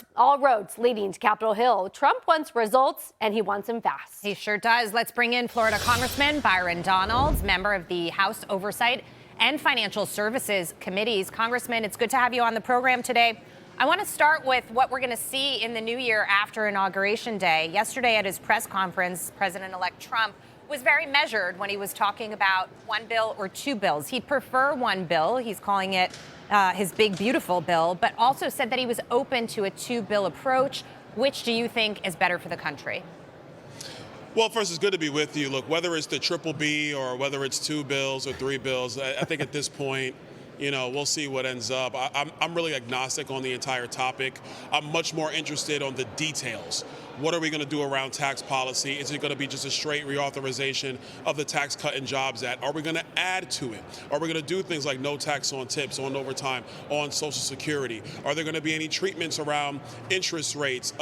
First, all roads leading to Capitol Hill. Trump wants results, and he wants them fast. He sure does. Let's bring in Florida Congressman Byron Donalds, member of the House Oversight and Financial Services Committees. Congressman, it's good to have you on the program today. I want to start with what we're going to see in the new year after Inauguration Day. Yesterday at his press conference, President-elect Trump was very measured when he was talking about one bill or two bills. He'd prefer one bill. He's calling it his big, beautiful bill, but also said that he was open to a two-bill approach. Which do you think is better for the country? Well, first, it's good to be with you. Look, whether it's the triple B or whether it's two bills or three bills, I think at this point, we'll see what ends up. I'm really agnostic on the entire topic. I'm much more interested on the details. What are we going to do around tax policy? Is it going to be just a straight reauthorization of the Tax Cut and Jobs Act? Are we going to add to it? Are we going to do things like no tax on tips, on overtime, on Social Security? Are there going to be any treatments around interest rates,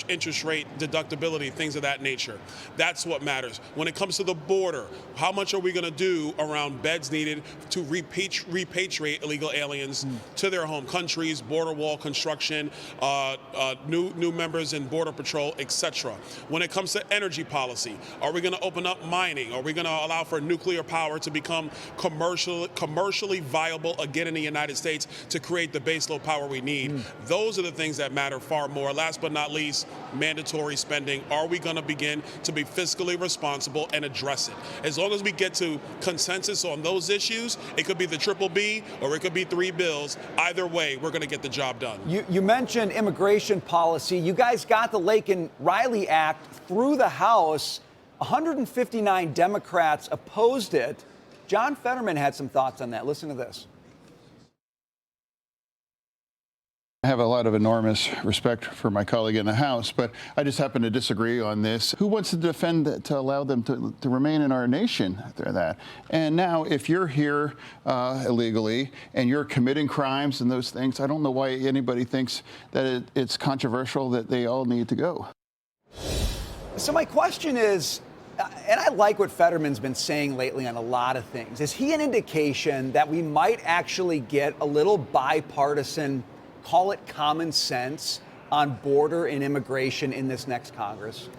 interest rate deductibility, things of that nature? That's what matters. When it comes to the border, how much are we going to do around beds needed to repatriate illegal aliens to their home countries, border wall construction, new members in Border Patrol, etc. When it comes to energy policy, are we going to open up mining? Are we going to allow for nuclear power to become commercially viable again in the United States to create the baseload power we need? Those are the things that matter far more. Last but not least, mandatory spending. Are we going to begin to be fiscally responsible and address it? As long as we get to consensus on those issues, it could be the triple B or it could be three bills. Either way, we're going to get the job done. You mentioned immigration policy. You guys got the Laken Riley Act through the House. 159 Democrats opposed it. John Fetterman had some thoughts on that. Listen to this. I have a lot of enormous respect for my colleague in the House, but I just happen to disagree on this. Who wants to defend to allow them to remain in our nation after that? And now, if you're here illegally and you're committing crimes and those things, I don't know why anybody thinks that it's controversial that they all need to go. So my question is, and I like what Fetterman's been saying lately on a lot of things, is he an indication that we might actually get a little bipartisan, call it common sense, on border and immigration in this next Congress?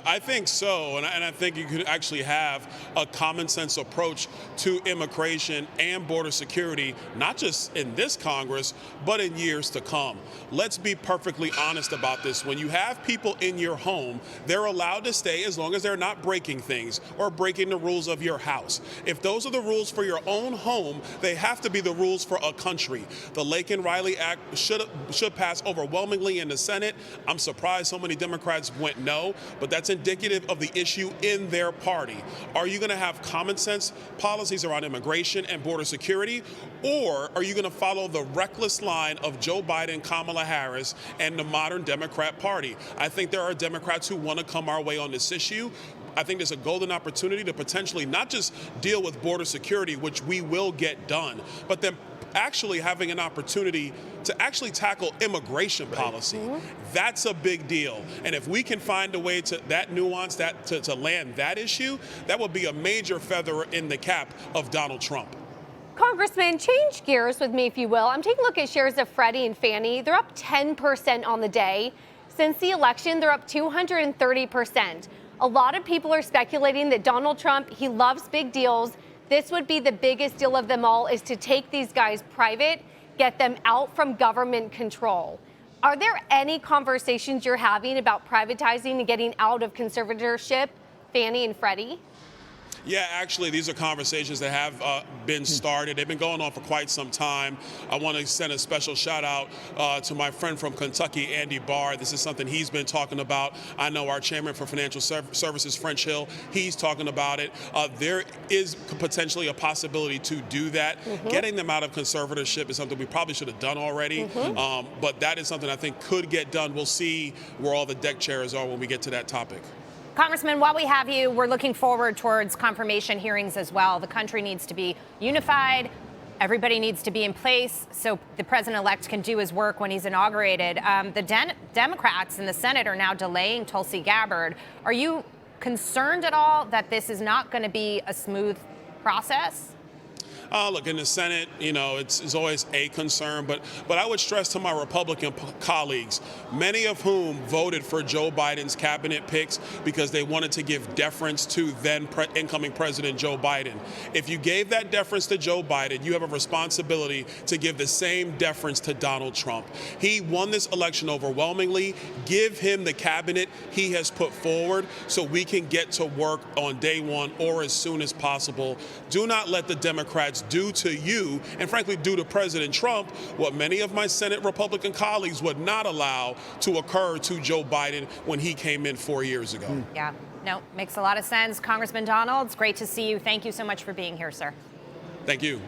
I think so, and I think you could actually have a common sense approach to immigration and border security, not just in this Congress, but in years to come. Let's be perfectly honest about this. When you have people in your home, they're allowed to stay as long as they're not breaking things or breaking the rules of your house. If those are the rules for your own home, they have to be the rules for a country. The Laken Riley Act should pass overwhelmingly in the Senate. I'm surprised so many Democrats went no, but that's indicative of the issue in their party. Are you going to have common sense policies around immigration and border security, or are you going to follow the reckless line of Joe Biden, Kamala Harris, and the modern Democrat Party? I think there are Democrats who want to come our way on this issue. I think there's a golden opportunity to potentially not just deal with border security, which we will get done, but then actually having an opportunity to actually tackle immigration policy. That's a big deal. And if we can find a way to that nuance, to land that issue, that would be a major feather in the cap of Donald Trump. Congressman, change gears with me, if you will. I'm taking a look at shares of Freddie and Fannie. They're up 10% on the day. Since the election, they're up 230%. A lot of people are speculating that Donald Trump, he loves big deals. This would be the biggest deal of them all, is to take these guys private, get them out from government control. Are there any conversations you're having about privatizing and getting out of conservatorship, Fannie and Freddie? Yeah, actually, these are conversations that have been started. They've been going on for quite some time. I want to send a special shout out to my friend from Kentucky, Andy Barr. This is something he's been talking about. I know our chairman for Financial Services, French Hill, he's talking about it. There is potentially a possibility to do that. Getting them out of conservatorship is something we probably should have done already. But that is something I think could get done. We'll see where all the deck chairs are when we get to that topic. Congressman, while we have you, we're looking forward towards confirmation hearings as well. The country needs to be unified. Everybody needs to be in place so the president-elect can do his work when he's inaugurated. The Democrats in the Senate are now delaying Tulsi Gabbard. Are you concerned at all that this is not going to be a smooth process? Look, in the Senate, it's always a concern, but I would stress to my Republican colleagues, many of whom voted for Joe Biden's cabinet picks because they wanted to give deference to then incoming President Joe Biden. If you gave that deference to Joe Biden, you have a responsibility to give the same deference to Donald Trump. He won this election overwhelmingly. Give him the cabinet he has put forward so we can get to work on day one or as soon as possible. Do not let the Democrats do to you, and frankly do to President Trump, what many of my Senate Republican colleagues would not allow to occur to Joe Biden when he came in 4 years ago. Yeah, no, makes a lot of sense. Congressman Donalds, great to see you. Thank you so much for being here, sir. Thank you.